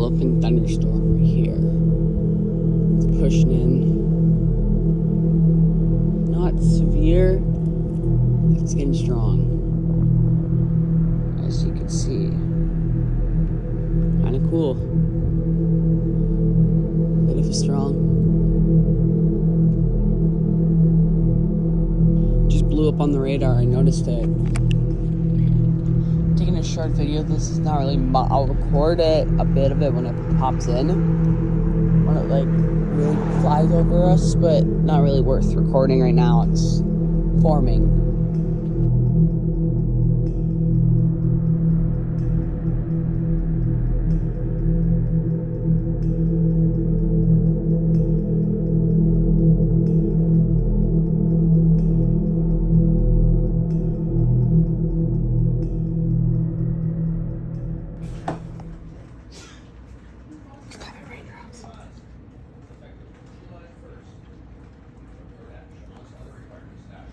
developing thunderstorm right here. It's pushing in. Not severe. It's getting strong. As you can see. Kind of cool. Bit of a strong. Just blew up on the radar. I noticed it. Taking a short video. This is not really. I'll record it, a bit of it when it pops in. When it like really flies over us, but not really worth recording right now. It's forming.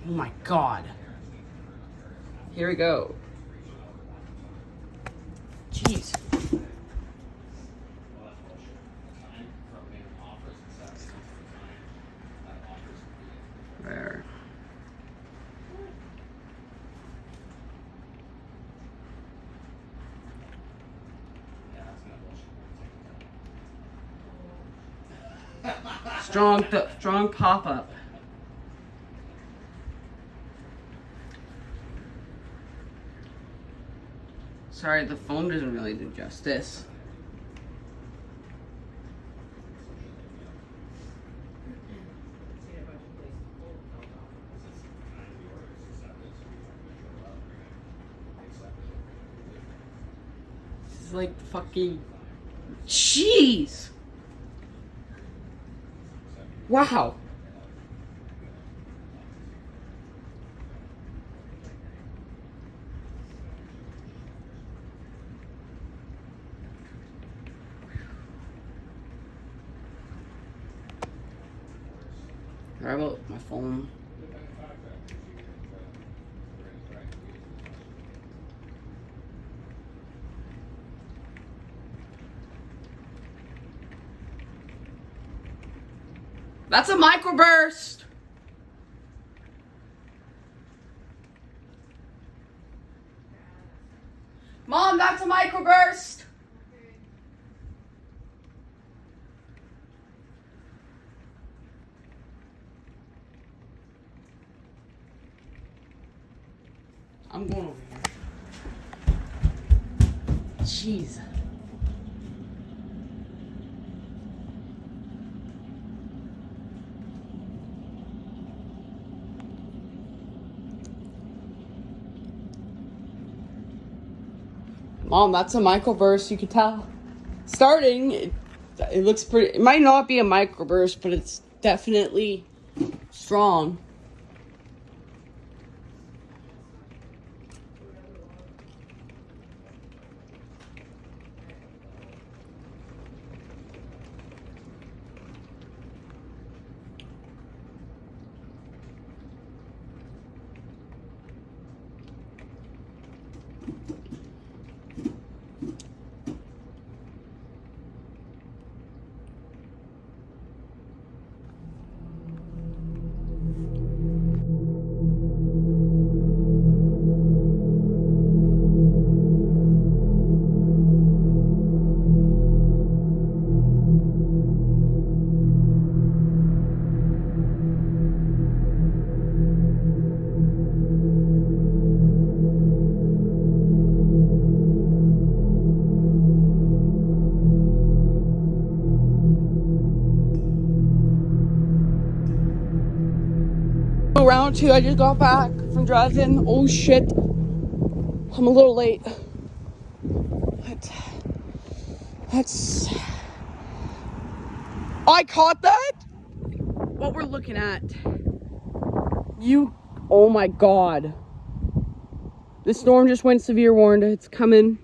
Oh my God. Here we go. Jeez. There. Strong pop-up. Sorry, the phone doesn't really do justice. This is like fucking... Jeez! Wow! Sorry about my phone. That's a microburst! Mom, that's a microburst! I'm going over here. Jeez. Mom, that's a microburst, you can tell. Starting, it looks pretty, it might not be a microburst, but it's definitely strong. Round two, I just got back from driving. Oh shit, I'm a little late. That's I caught that. What we're looking at, oh my God, this storm just went severe warned. It's coming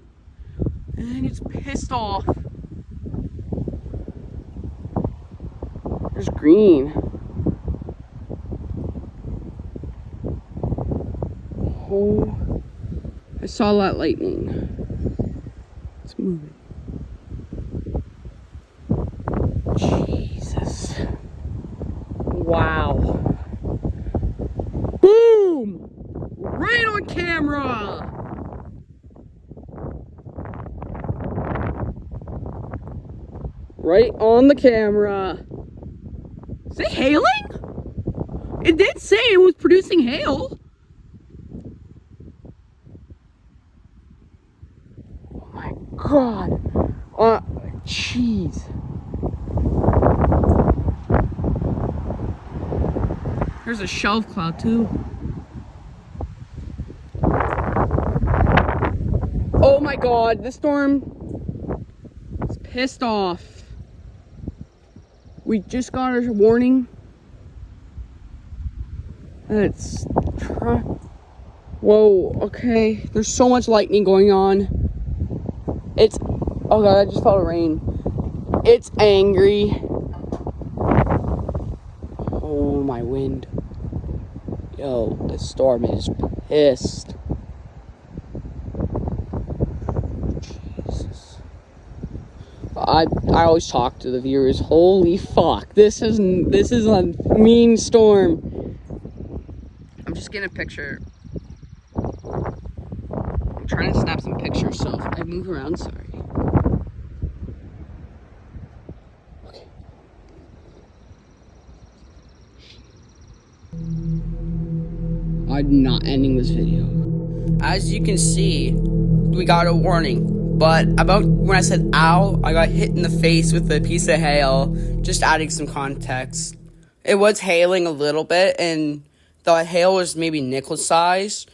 and it's pissed off. There's green. Oh, I saw that lightning. It's moving. Jesus. Wow. Boom! Right on camera! Right on the camera. Is it hailing? It did say it was producing hail. Oh my god. Jeez. There's a shelf cloud too. Oh my god, this storm is pissed off. We just got a warning. It's whoa, okay. There's so much lightning going on. It's, oh god, I just felt rain. It's angry. Oh, my wind. Yo, the storm is pissed. Jesus. I always talk to the viewers. Holy fuck, this is a mean storm. I'm just getting a picture. I'm trying to snap some pictures, so if I move around, sorry. Okay. I'm not ending this video. As you can see, we got a warning, but about when I said ow, I got hit in the face with a piece of hail, just adding some context. It was hailing a little bit, and the hail was maybe nickel size,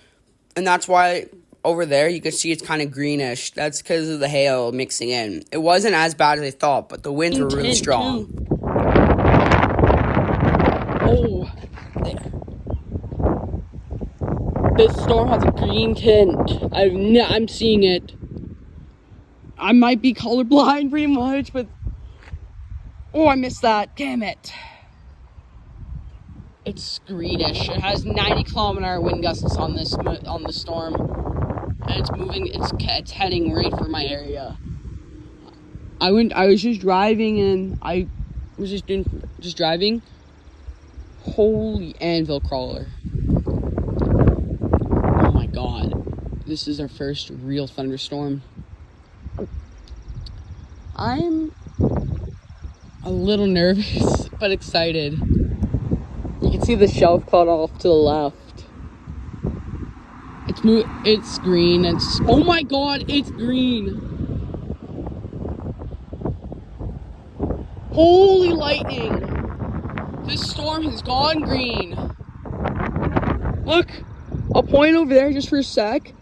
and that's why over there you can see it's kind of greenish. That's because of the hail mixing in. It wasn't as bad as I thought, but the winds were really strong. Oh, there. This storm has a green tint. I'm seeing it. I might be colorblind pretty much, but oh, I missed that. Damn it. It's greenish. It has 90-kilometer wind gusts on the storm, and it's moving. It's heading right for my area. I was just driving, and I was just driving. Holy anvil crawler! Oh my god, this is our first real thunderstorm. I'm a little nervous, but excited. You can see the shelf cloud off to the left. It's green. Oh my god, it's green. Holy lightning. This storm has gone green. Look, I'll point over there just for a sec.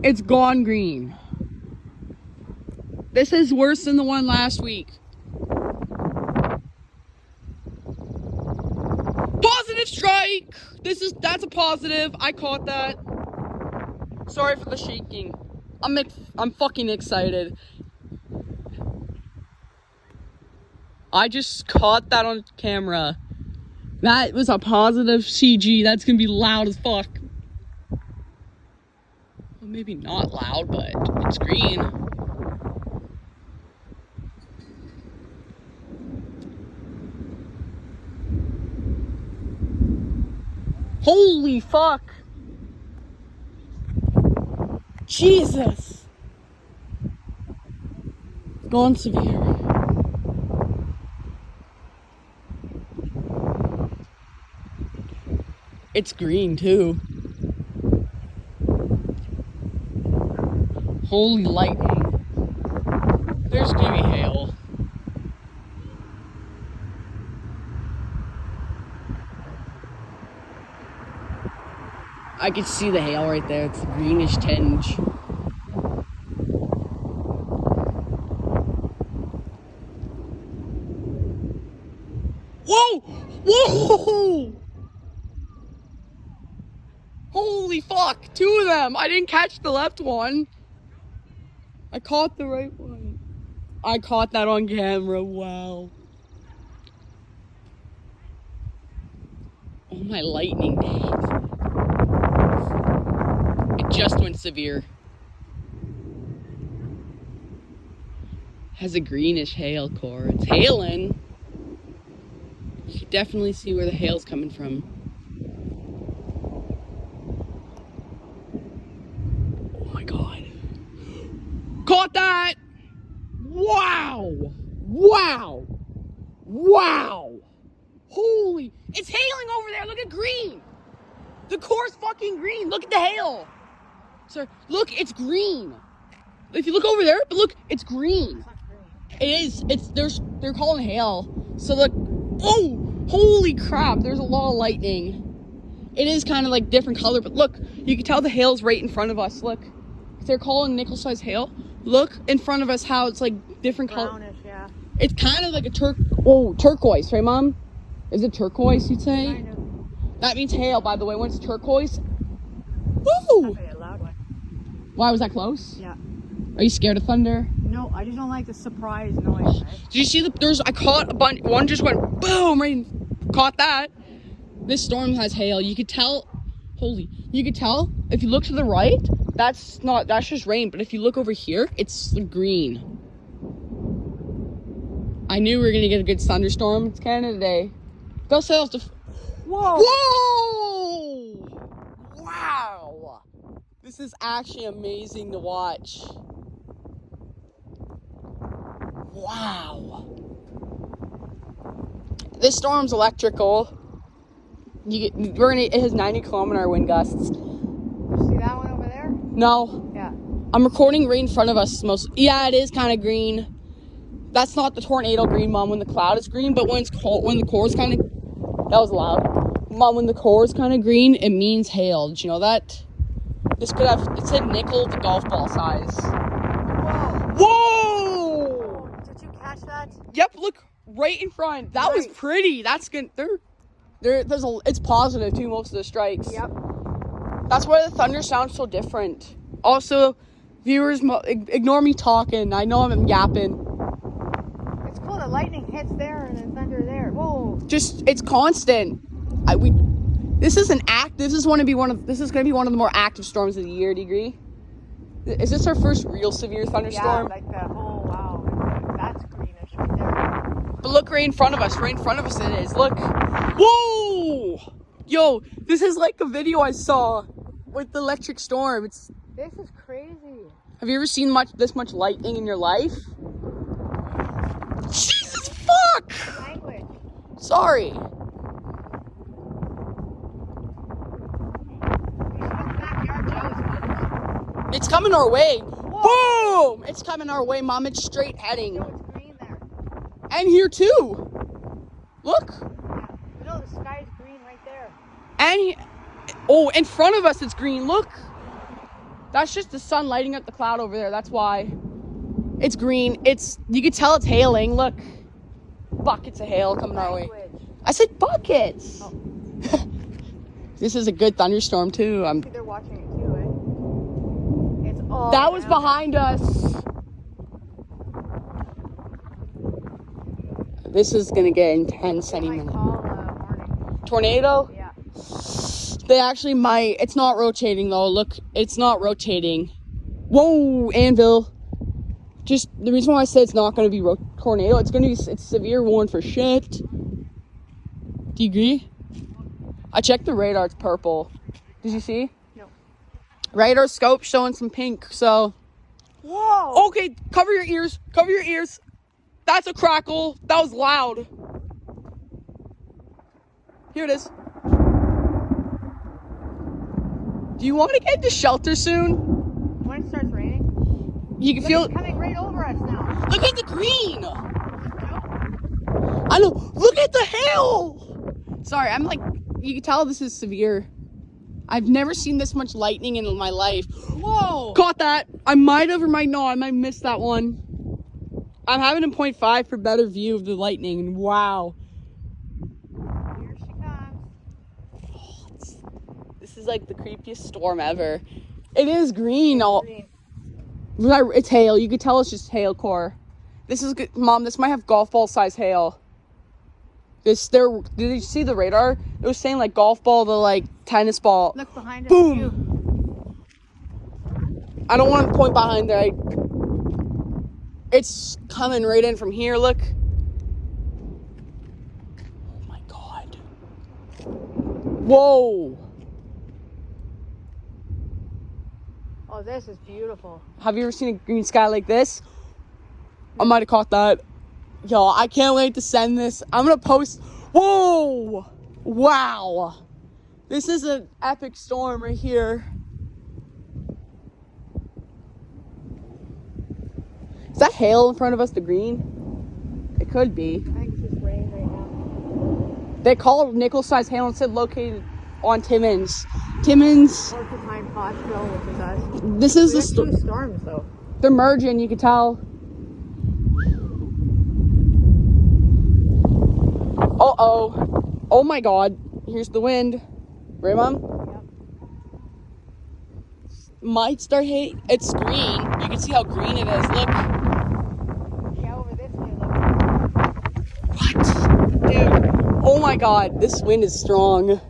It's gone green. This is worse than the one last week. Positive strike! That's a positive. I caught that. Sorry for the shaking. I'm fucking excited. I just caught that on camera. That was a positive CG. That's gonna be loud as fuck. Well, maybe not loud, but it's green. Holy fuck! Jesus! Gone severe. It's green too. Holy lightning. There's gonna be hail. I can see the hail right there. It's a greenish tinge. Whoa! Whoa! Holy fuck! 2 of them! I didn't catch the left one. I caught the right one. I caught that on camera. Wow. Oh my lightning days. It just went severe. Has a greenish hail core. It's hailing. You can definitely see where the hail's coming from. Oh my God. Caught that! Wow! Wow! Wow! Holy, it's hailing over there. Look at green. The core's fucking green. Look at the hail. Sir, look, it's green. If you look over there, but look, it's green. It is. They're calling hail. So look, oh, holy crap! There's a lot of lightning. It is kind of like different color, but look, you can tell the hail's right in front of us. Look, they're calling nickel-sized hail. Look in front of us how it's like different color. Brownish, yeah. It's kind of like a turquoise, right, Mom? Is it turquoise, you'd say? Kind of. That means hail, by the way. When it's turquoise. Woo! Okay, a loud one. Why was that close? Yeah. Are you scared of thunder? No, I just don't like the surprise noise. Did you see I caught a bunch. One just went boom, right? Caught that. This storm has hail. You could tell. You could tell if you look to the right. That's just rain. But if you look over here, it's green. I knew we were gonna get a good thunderstorm. It's Canada Day. Go sails to. Whoa! Whoa! Wow! This is actually amazing to watch. Wow! This storm's electrical. It has 90-kilometer wind gusts. See that one over there? No. Yeah. I'm recording right in front of us. Yeah, it is kind of green. That's not the tornado green, Mom, when the cloud is green, but when it's cold, when the core is kind of, that was loud. Mom, when the core is kind of green, it means hail. Did you know that? This could have, it said nickel to golf ball size. Whoa! Whoa! Did you catch that? Yep, look, right in front. That was pretty. That's good. It's positive too, most of the strikes. Yep. That's why the thunder sounds so different. Also, viewers, ignore me talking. I know I'm yapping. It's cool. The lightning hits there and then thunder there. Whoa! Just, it's constant. This is gonna be one of the more active storms of the year. Do you agree? Is this our first real severe thunderstorm? Yeah, like the whole wow. That's greenish right there. But look right in front of us. Right in front of us it is. Look. Whoa! Yo, this is like a video I saw with the electric storm. This is crazy. Have you ever seen this much lightning in your life? Jesus fuck! Language. Sorry. It's coming our way. Whoa. Boom! It's coming our way, Mom. It's straight heading. No, it's green there. And here too. Look. Yeah. No, the sky's green right there. And in front of us it's green. Look. That's just the sun lighting up the cloud over there. That's why. It's green. You can tell it's hailing. Look. Buckets of hail coming our way. I said buckets. Oh. This is a good thunderstorm too. They're watching it too, eh? It's all that was behind us. This is gonna get intense any minute. Tornado? Yeah. They actually might. It's not rotating though. Look, it's not rotating. Whoa, anvil. Just the reason why I said it's not gonna be tornado. It's severe warning for shit. Do you agree? I checked the radar. It's purple. Did you see? No. Radar scope showing some pink. So. Whoa. Okay, cover your ears. Cover your ears. That's a crackle. That was loud. Here it is. Do you want to get into shelter soon? When it starts raining? You can feel it coming right over us now. Look at the green. I know. Look at the hail. Sorry, I'm like, you can tell this is severe. I've never seen this much lightning in my life. Whoa! Caught that. I might have or might not. I might miss that one. I'm having a 0.5 for better view of the lightning. Wow. Here she comes. Oh, this is like the creepiest storm ever. It is green. It's hail. You could tell it's just hail core. This is good. Mom, this might have golf ball size hail. Did you see the radar? It was saying like golf ball to like tennis ball. Look behind us. Boom. I don't want to point behind there. It's coming right in from here. Look. Oh my Whoa. Oh, this is beautiful. Have you ever seen a green sky like this? I might have caught that. Yo, I can't wait to send this. I'm gonna post. Whoa! Wow. This is an epic storm right here. Is that hail in front of us, the green? It could be. I think it's just rain right now. They called nickel-sized hail and said located on Timmins. Timmins. Porcupine Pottsville, which is us. This is We the got two storms though. They're merging, you can tell. Uh-oh. Oh my god. Here's the wind. Right, Mom? Yep. Might start hating. It's green. You can see how green it is. Look. Yeah, over this way, look. What? Dude. Oh my god. This wind is strong.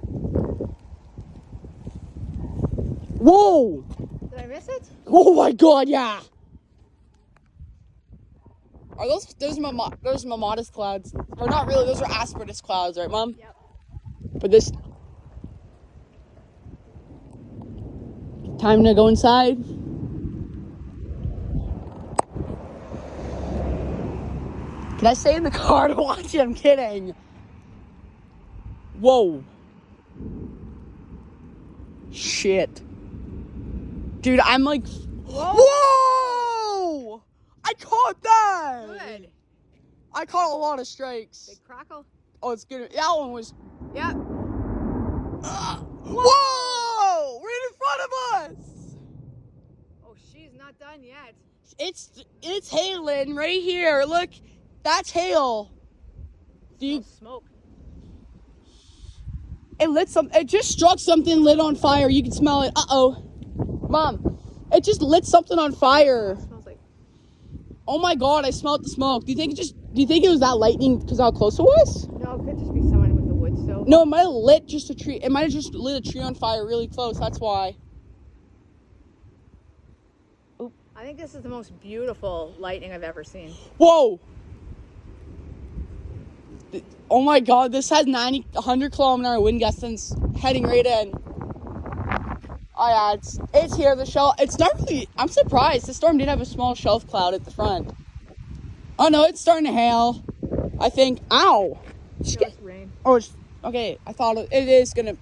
Whoa. Did I miss it? Oh my god, yeah. Are those are modest clouds? Or not really, those are asperatus clouds, right, Mom? Yep. But this... Time to go inside. Can I stay in the car to watch it? I'm kidding. Whoa. Shit. Dude, I'm like... Whoa! I caught that! Good. I caught a lot of strikes. Big crackle. Oh, it's good. That one was... Yep. Whoa! Right in front of us! Oh, she's not done yet. It's hailing right here. Look, that's hail. Do you... Smoke. It just struck something lit on fire. You can smell it. Uh-oh. Mom, it just lit something on fire. It smells like... Oh my god, I smelled the smoke. Do you think it was that lightning because how close it was? No, it could just be someone with the wood stove. No, it might have lit just a tree. It might have just lit a tree on fire really close. That's why. I think this is the most beautiful lightning I've ever seen. Whoa. Oh my god, this has 100 kilometer wind gusts and it's heading right in. Oh yeah, it's here, the shelf. It's not really, I'm surprised. The storm did have a small shelf cloud at the front. Oh no, it's starting to hail. I think, ow. It's rain. Oh, okay, I thought it's getting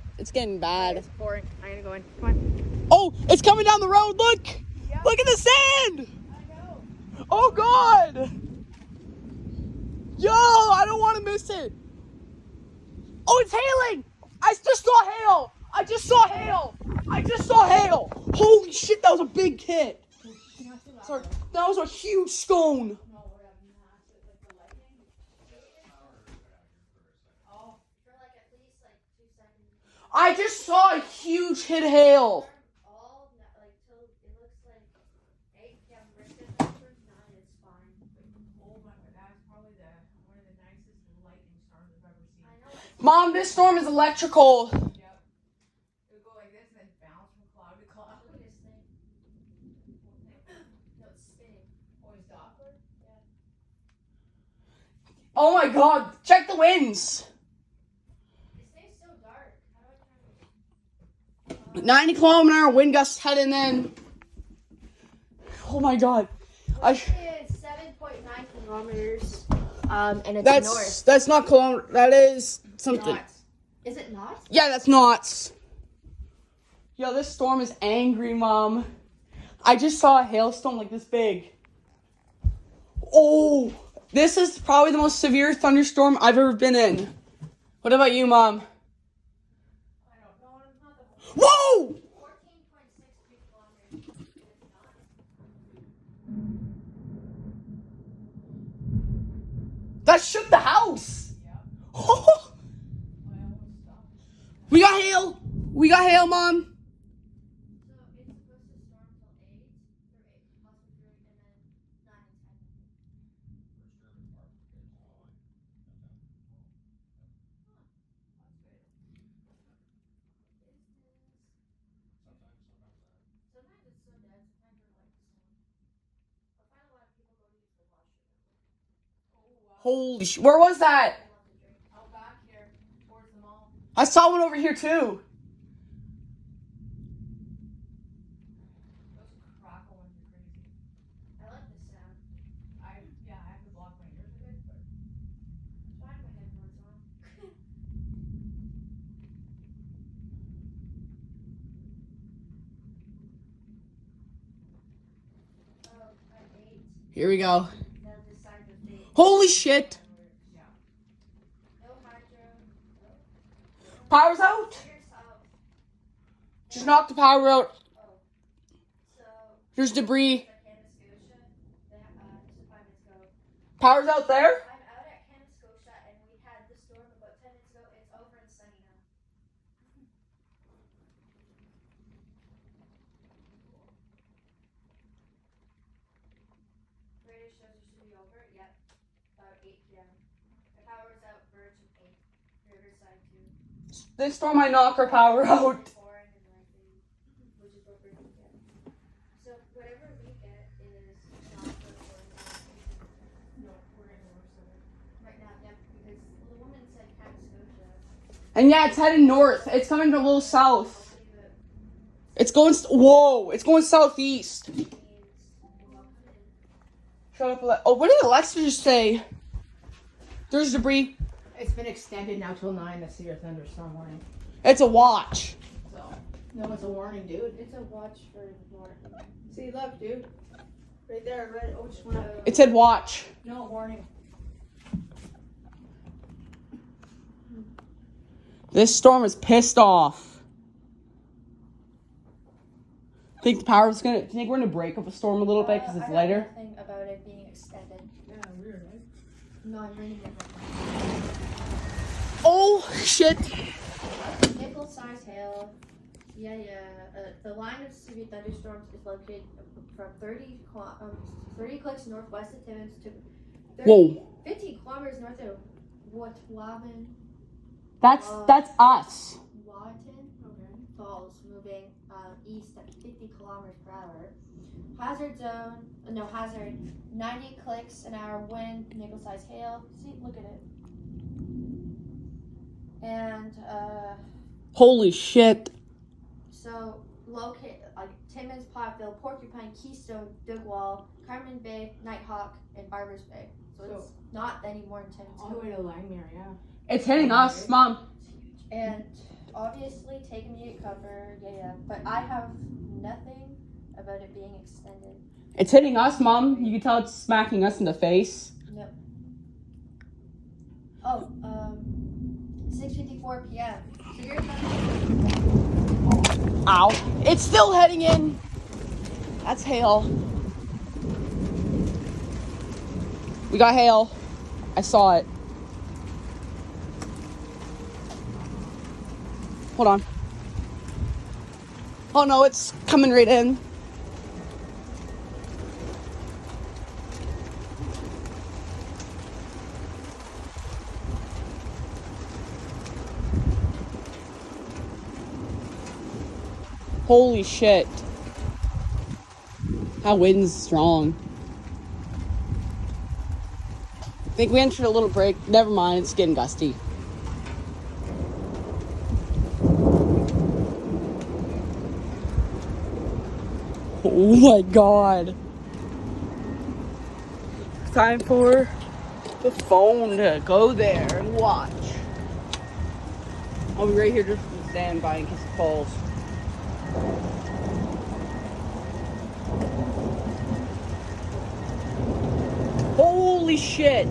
bad. It's pouring. I'm gonna go in. Come on. Oh, it's coming down the road, look. Yep. Look at the sand. I know. Oh god. Yo, I don't want to miss it. Oh, it's hailing. I just saw hail. Holy shit, that was a big hit. Sorry, that was a huge stone. I just saw a huge hit hail. Mom, this storm is electrical. Yep. It would go like this and then bounce from cloud to cloud. Look at this thing. No, it's spinning. Oh, it's Doppler? Yeah. Oh my god, check the winds. It stays so dark. How do I turn it? 90 kilometer wind gusts heading in. Oh my god. It's 7.9 kilometers, and it's north. That's not kilometer. That is something. Knots. Is it not? Yeah, that's knots. Yo, this storm is angry, Mom. I just saw a hailstorm like this big. Oh, this is probably the most severe thunderstorm I've ever been in. What about you, Mom? I don't know. It's not the Whoa! 14.63 kilometers. That shook the house. Yeah. We got hail, Mom. So it's supposed to storm till 8 or 8 possibly 3, and then 9 and 10. Sometimes it's so dead, sometimes they're like the same. I find a lot of people go to use the washroom. Holy sh! Where was that? Out back here towards the mall. I saw one over here too. Those crackle ones are crazy. I like the sound. I have to block my ears a bit, but That's why I have my headphones on. Oh, I ate. Here we go. Now decide the fate. Holy shit. yeah. No hydro. No. Power's out. Figure south. Just knock the power out. Oh. So, There's debris. at Kamascotia, just 5 minutes ago. Power's out there. I'm out at Kamascotia and we had the storm about 10 minutes ago. It's over and sunny now. Radio shows it should be over. Yep. About 8 p.m. The power was out verge of 8. Riverside too. This storm might knock our power out. Pouring and lightning, which is what we're gonna get. So whatever we get is not good for No, we're in the worst of it. right now. Yep. Because the woman said Kamascotia. And yeah, it's heading north. It's coming to a little south. Hopefully the It's going. Whoa! It's going southeast. means will not come in. Shut up, oh, what did Alexa just say? There's debris. It's been extended now till 9. That's your thunderstorm warning. It's a watch. So, no, it's a warning, dude. It's a watch for more. See, look, dude. Right there, red. Oh, just went up. It said watch. No, warning. This storm is pissed off. Think the power's gonna. Think we're gonna break up a storm a little bit because it's lighter. Nothing about it being extended. Yeah, weird, right? No, I'm reading it. Oh shit! Nickel-sized hail. Yeah. The line of severe thunderstorms is located from 30 clicks northwest of Timmins to 15 kilometers north of Watwaban. That's us. Waton Falls, moving east at 50 kilometers per hour. Hazard 90 clicks an hour wind, nickel-sized hail. See, look at it. And Holy shit! so locate like Timmins, Pottville, Porcupine, Keystone, Dugwall, Carmen Bay, Nighthawk, and Barbers Bay. So it's not any more intense. All the way to Langmuir, yeah. It's hitting us, Mom. And obviously take immediate cover. Yeah. But I have nothing about it being extended. It's hitting us, Mom. You can tell it's smacking us in the face. Nope. Oh, 6:54 p.m. So you're Ow! It's still heading in. That's hail. We got hail. I saw it. Hold on. Oh no, it's coming right in. Holy shit. That wind's strong. I think we entered a little break. Never mind, it's getting gusty. Oh my god. Time for the phone to go there and watch. I'll be right here just to stand by in case it falls. Holy shit.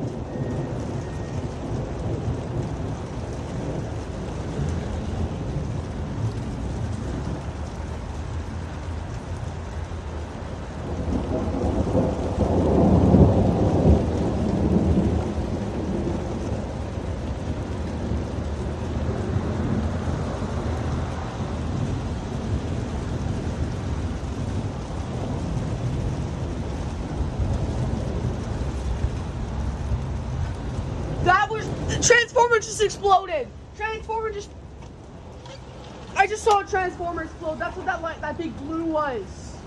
That was, the transformer just exploded. I just saw a transformer explode. That's what that big blue was.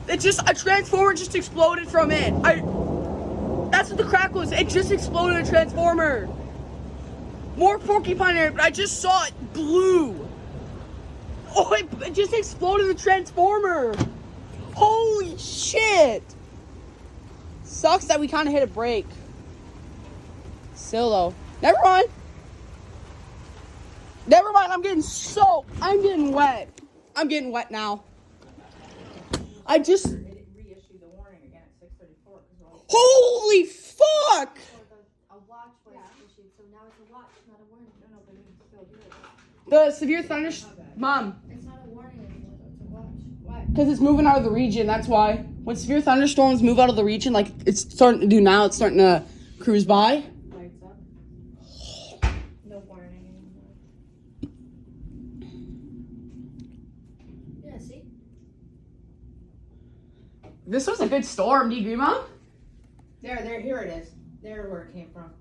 A transformer just exploded from it. That's what the crack was. It just exploded a transformer. More porcupine area, but I just saw it blue. Oh, it just exploded the transformer. Holy shit. Sucks that we kind of hit a break. Still though. Never mind. I'm getting soaked. I'm getting wet. I'm getting wet now. I just... They didn't reissue the warning again at 6:34. Holy fuck! A watch was issued, so now it's a watch, not a warning. No, but we can still do it. The severe thunderstorm... Mom. It's not a warning anymore, though. It's a watch. Why? Because it's moving out of the region, that's why. When severe thunderstorms move out of the region, like it's starting to do now, it's starting to cruise by. Lights up. No warning anymore. Yeah, see? This was a good storm, do you agree, Mom? There, here it is. There where it came from.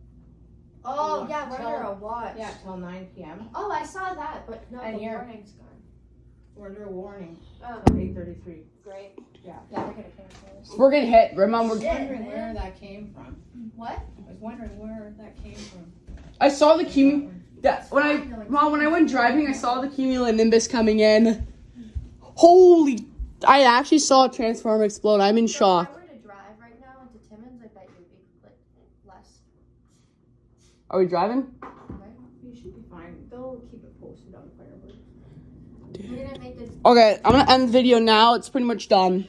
Oh, yeah, we're Till- under a watch. Yeah, till 9 p.m. Oh, I saw that, but no, And the here. warning's gone. We're under a warning. Oh, Till 8:33. great. Yeah. Yeah, they're gonna cancel this. We're getting hit, right, Mom? I was Shit, wondering where man. that came from. What? I was wondering where that came from. I saw the Mom, when I went driving, I saw the cumulonimbus coming in. Holy, I actually saw a transformer explode. I'm in So shock. if I were to drive right now into Timmins, I bet you'd be like less. Are we driving? Right? You should be fine. They'll keep it posted on Firebird. We're gonna make this. Okay, I'm gonna end the video now. It's pretty much done.